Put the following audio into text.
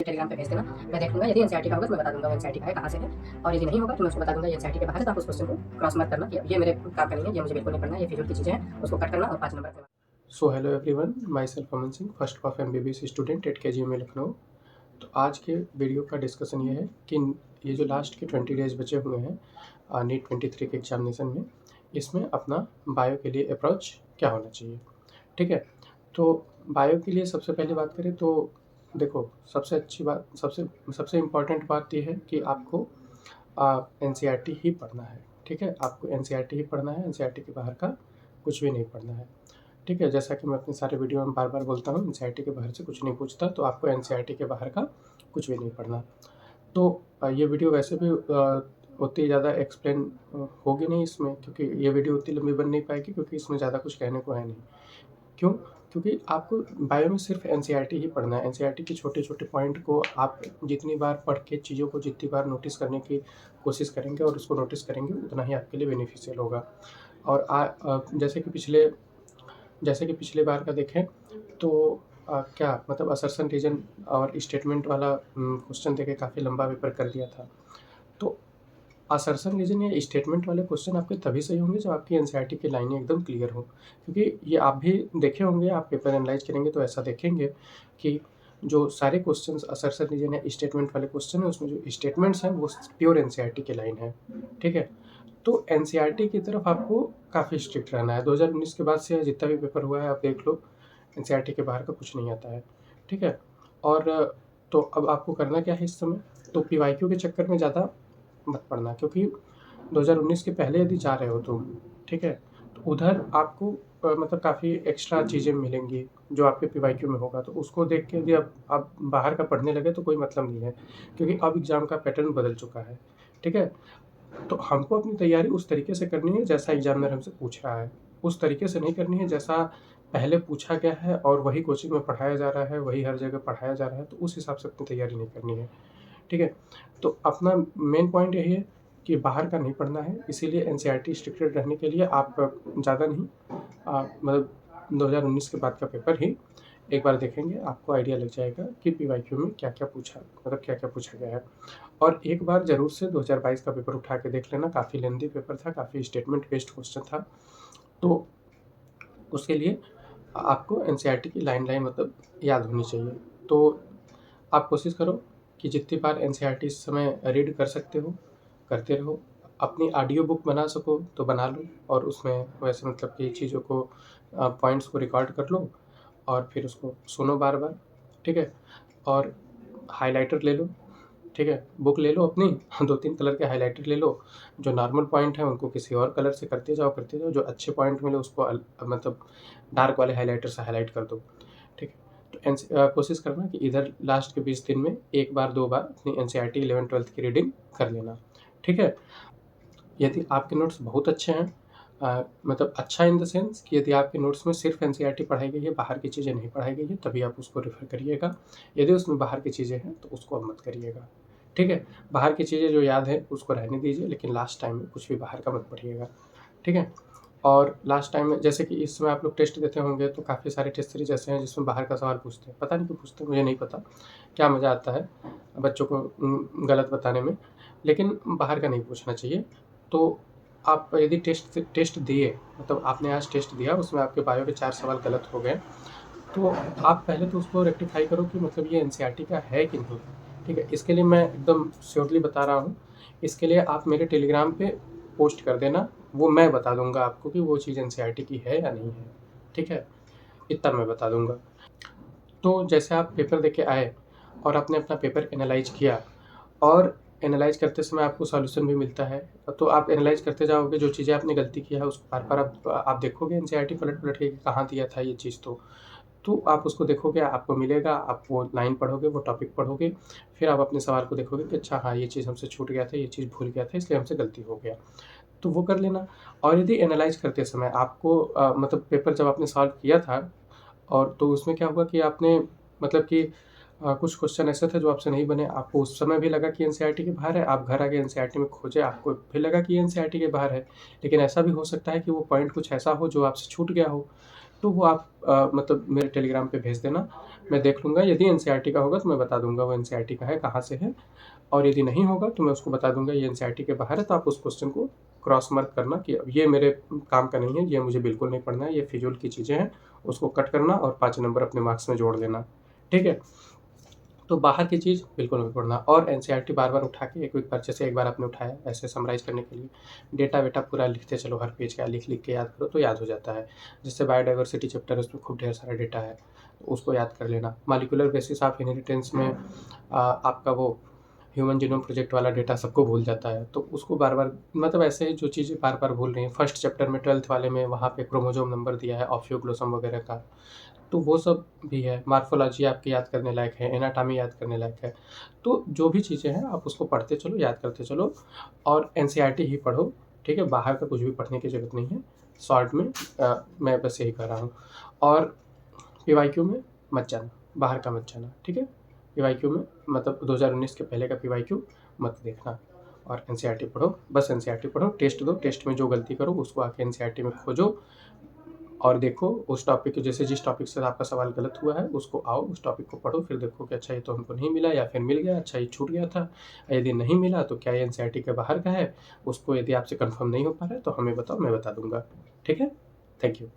Telegram पे भेज देना, मैं देख लूँगा। यदि एनसीईआरटी का होगा तो मैं बता दूँगा वो एनसीईआरटी का है, कहाँ से है। और यदि नहीं होगा तो मैं उसको बता दूँगा ये एनसीईआरटी के बाहर है, तो आप उस क्वेश्चन को क्रॉस मत करना कि ये मेरे काम का नहीं है, ये मुझे बिल्कुल नहीं पढ़ना है, ये फिजूल की चीज़ें हैं, उसको कट करना और 5 नंबर पे। So hello everyone, my self Aman Singh, first of MBBS student at KGM Lucknow. तो आज के वीडियो का डिस्कशन ये है कि ये जो लास्ट के 20 डेज बचे हुए हैं नीट 23 के एग्जामिनेशन में, इसमें अपना बायो के लिए अप्रोच क्या होना चाहिए। ठीक है, तो बायो के लिए सबसे पहले बात करें तो देखो, सबसे अच्छी बात, सबसे इम्पॉर्टेंट बात यह है कि आपको एनसीईआरटी ही पढ़ना है। ठीक है, आपको एनसीईआरटी ही पढ़ना है, एनसीईआरटी के बाहर का कुछ भी नहीं पढ़ना है। ठीक है, जैसा कि मैं अपने सारे वीडियो में बार बार बोलता हूँ, एनसीईआरटी के बाहर से कुछ नहीं पूछता, तो आपको एनसीईआरटी के बाहर का कुछ भी नहीं पढ़ना। तो ये वीडियो वैसे भी उतनी ज़्यादा एक्सप्लेन होगी नहीं इसमें, क्योंकि ये वीडियो उतनी लंबी बन नहीं पाएगी, क्योंकि इसमें ज़्यादा कुछ कहने को है नहीं। क्यों? क्योंकि आपको बायो में सिर्फ एनसीईआरटी ही पढ़ना है। एनसीईआरटी के छोटे छोटे पॉइंट को आप जितनी बार पढ़ के चीज़ों को जितनी बार नोटिस करने की कोशिश करेंगे और उसको नोटिस करेंगे, उतना ही आपके लिए बेनिफिशियल होगा। और जैसे कि पिछले बार का देखें तो क्या मतलब असर्शन रीजन और स्टेटमेंट वाला क्वेश्चन देके काफ़ी लंबा पेपर कर दिया था। तो असर्शन रीजन या स्टेटमेंट वाले क्वेश्चन आपके तभी सही होंगे जब आपकी एनसीईआरटी की लाइनें एकदम क्लियर हो, क्योंकि ये आप भी देखे होंगे, आप पेपर एनालाइज करेंगे तो ऐसा देखेंगे कि जो सारे क्वेश्चंस असर्शन रीजन या स्टेटमेंट वाले क्वेश्चन है, उसमें जो स्टेटमेंट्स हैं वो प्योर एनसीईआरटी की लाइन है। ठीक है, तो एनसीईआरटी की तरफ आपको काफ़ी स्ट्रिक्ट रहना है। 2019 के बाद से जितना भी पेपर हुआ है आप देख लो, एनसीईआरटी के बाहर का कुछ नहीं आता है। ठीक है, और तो अब आपको करना क्या है इस समय, तो पीवाईक्यू के चक्कर में ज़्यादा मत पड़ना, क्योंकि 2019 के पहले यदि जा रहे हो तुम, ठीक है, तो उधर आपको मतलब काफ़ी एक्स्ट्रा चीज़ें मिलेंगी जो आपके पीवाईक्यू में होगा, तो उसको देख के यदि आप बाहर का पढ़ने लगे तो कोई मतलब नहीं है, क्योंकि अब एग्ज़ाम का पैटर्न बदल चुका है। ठीक है, तो हमको अपनी तैयारी उस तरीके से करनी है जैसा एग्जामिनर हमसे पूछ रहा है, उस तरीके से नहीं करनी है जैसा पहले पूछा गया है और वही कोचिंग में पढ़ाया जा रहा है, वही हर जगह पढ़ाया जा रहा है, तो उस हिसाब से अपनी तैयारी नहीं करनी है। ठीक है, तो अपना मेन पॉइंट यही है कि बाहर का नहीं पढ़ना है, इसीलिए एनसीईआरटी स्ट्रिक्टेड रहने के लिए आप ज़्यादा नहीं मतलब 2019 के बाद का पेपर ही एक बार देखेंगे, आपको आइडिया लग जाएगा कि पीवाईक्यू में क्या क्या पूछा, मतलब क्या क्या पूछा गया है। और एक बार ज़रूर से 2022 का पेपर उठा के देख लेना, काफ़ी लेंदी पेपर था, काफ़ी स्टेटमेंट बेस्ड क्वेश्चन था, तो उसके लिए आपको एनसीईआरटी की लाइन मतलब याद होनी चाहिए। तो आप कोशिश करो कि जितनी बार एनसीईआरटी इस समय रीड कर सकते हो करते रहो। अपनी ऑडियो बुक बना सको तो बना लो, और उसमें वैसे मतलब कि चीज़ों को पॉइंट्स को रिकॉर्ड कर लो और फिर उसको सुनो बार बार। ठीक है, और हाइलाइटर ले लो। ठीक है, बुक ले लो अपनी 2-3 कलर के हाइलाइटर ले लो, जो नॉर्मल पॉइंट हैं उनको किसी और कलर से करते जाओ, जो अच्छे पॉइंट मिले उसको मतलब डार्क वाले हाइलाइटर से हाईलाइट कर दो। ठीक है, तो कोशिश करना कि इधर लास्ट के 20 दिन में एक बार 2 बार अपनी एनसीईआरटी 11th-12th की रीडिंग कर लेना। ठीक है, यदि आपके नोट्स बहुत अच्छे हैं, मतलब अच्छा इन द सेंस कि यदि आपके नोट्स में सिर्फ एनसीईआरटी पढ़ाई गई है, बाहर की चीज़ें नहीं पढ़ाई गई है, तभी आप उसको रेफर करिएगा। यदि उसमें बाहर की चीज़ें हैं तो उसको अब मत करिएगा। ठीक है, बाहर की चीज़ें जो याद है उसको रहने दीजिए, लेकिन लास्ट टाइम में कुछ भी बाहर का मत पढ़िएगा। ठीक है, और लास्ट टाइम में जैसे कि इस समय आप लोग टेस्ट देते होंगे, तो काफ़ी सारे टेस्ट सीरीज ऐसे हैं जिसमें बाहर का सवाल पूछते हैं। पता नहीं क्यों पूछते हैं, मुझे नहीं पता, क्या मज़ा आता है बच्चों को गलत बताने में, लेकिन बाहर का नहीं पूछना चाहिए। तो आप यदि टेस्ट दिए, मतलब आपने आज टेस्ट दिया, उसमें आपके बायो के 4 सवाल गलत हो गए, तो आप पहले तो उसको रेक्टिफाई करो कि मतलब ये एनसीईआरटी का है कि नहीं। ठीक है, इसके लिए मैं एकदम श्योरली बता रहा हूँ, इसके लिए आप मेरे टेलीग्राम पे पोस्ट कर देना, वो मैं बता दूंगा आपको कि वो चीज़ एनसीईआरटी की है या नहीं है। ठीक है, इतना मैं बता दूंगा। तो जैसे आप पेपर देके आए और आपने अपना पेपर एनालाइज किया, और एनालाइज करते समय आपको सॉल्यूशन भी मिलता है, तो आप एनालाइज करते जाओगे, जो चीज़ें आपने गलती किया है उसको बार बार आप देखोगे एनसीईआरटी पलट पलट के कहाँ दिया था ये चीज़, तो आप उसको देखोगे, आपको मिलेगा, आप वो लाइन पढ़ोगे, वो टॉपिक पढ़ोगे, फिर आप अपने सवाल को देखोगे कि अच्छा हाँ, ये चीज़ हमसे छूट गया था, ये चीज़ भूल गया था, इसलिए हमसे गलती हो गया, तो वो कर लेना। और यदि एनालाइज करते समय आपको मतलब पेपर जब आपने सॉल्व किया था, और तो उसमें क्या हुआ कि आपने मतलब कि कुछ क्वेश्चन ऐसे थे जो आपसे नहीं बने, आपको उस समय भी लगा कि एनसीईआरटी के बाहर है, आप घर आके एनसीईआरटी में खोजे, आपको फिर लगा कि एनसीईआरटी के बाहर है, लेकिन ऐसा भी हो सकता है कि वो पॉइंट कुछ ऐसा हो जो आपसे छूट गया हो। तो वो आप मतलब मेरे टेलीग्राम पे भेज देना, मैं देख लूँगा। यदि एनसीईआरटी का होगा तो मैं बता दूँगा वो एनसीईआरटी का है, कहाँ से है, और यदि नहीं होगा तो मैं उसको बता दूँगा ये एनसीईआरटी के बाहर है, तो आप उस क्वेश्चन को क्रॉस मार्क करना कि अब ये मेरे काम का नहीं है, ये मुझे बिल्कुल नहीं पढ़ना है, ये फिजूल की चीज़ें हैं, उसको कट करना और 5 नंबर अपने मार्क्स में जोड़ देना, ठीक है? तो बाहर की चीज़ बिल्कुल मत पढ़ना। और एनसीईआरटी बार-बार उठा के एक बार, जैसे एक बार आपने उठाया ऐसे समराइज़ करने के लिए, डेटा-वेटा पूरा लिखते चलो, हर पेज का लिख-लिख के याद करो तो याद हो जाता है। जैसे बायोडायवर्सिटी चैप्टर है, उसमें खूब ढेर सारा डेटा है, तो उसको याद कर लेना। मॉलिक्यूलर बेसिस ऑफ इनहेरिटेंस में आपका वो ह्यूमन जीनोम प्रोजेक्ट वाला डेटा सबको भूल जाता है, तो उसको बार-बार, मतलब ऐसे जो चीज़ें बार-बार भूल रही हैं, फर्स्ट चैप्टर में 12th वाले में वहाँ पे क्रोमोसोम नंबर दिया है, ऑफियोग्लोसम वगैरह का, तो वो सब भी है। मॉर्फोलॉजी आपकी याद करने लायक है, एनाटॉमी याद करने लायक है। तो जो भी चीज़ें हैं आप उसको पढ़ते चलो, याद करते चलो, और एनसीईआरटी ही पढ़ो, ठीक है? बाहर का कुछ भी पढ़ने की ज़रूरत नहीं है। शॉर्ट में मैं बस यही कह रहा हूँ। और पीवाईक्यू में मत जाना, बाहर का मत जाना, ठीक है? पीवाईक्यू में मतलब 2019 के पहले का पीवाईक्यू मत देखना, और एनसीईआरटी पढ़ो, बस एनसीईआरटी पढ़ो, टेस्ट दो, टेस्ट में जो गलती करो उसको आके एनसीईआरटी में खोजो और देखो उस टॉपिक को, जैसे जिस टॉपिक से आपका सवाल गलत हुआ है उसको आओ, उस टॉपिक को पढ़ो, फिर देखो कि अच्छा ये तो हमको नहीं मिला, या फिर मिल गया, अच्छा ये छूट गया था। यदि नहीं मिला तो क्या ये एनसीईआरटी के बाहर का है, उसको यदि आपसे कंफर्म नहीं हो पा रहा है तो हमें बताओ, मैं बता दूंगा, ठीक है? Thank you.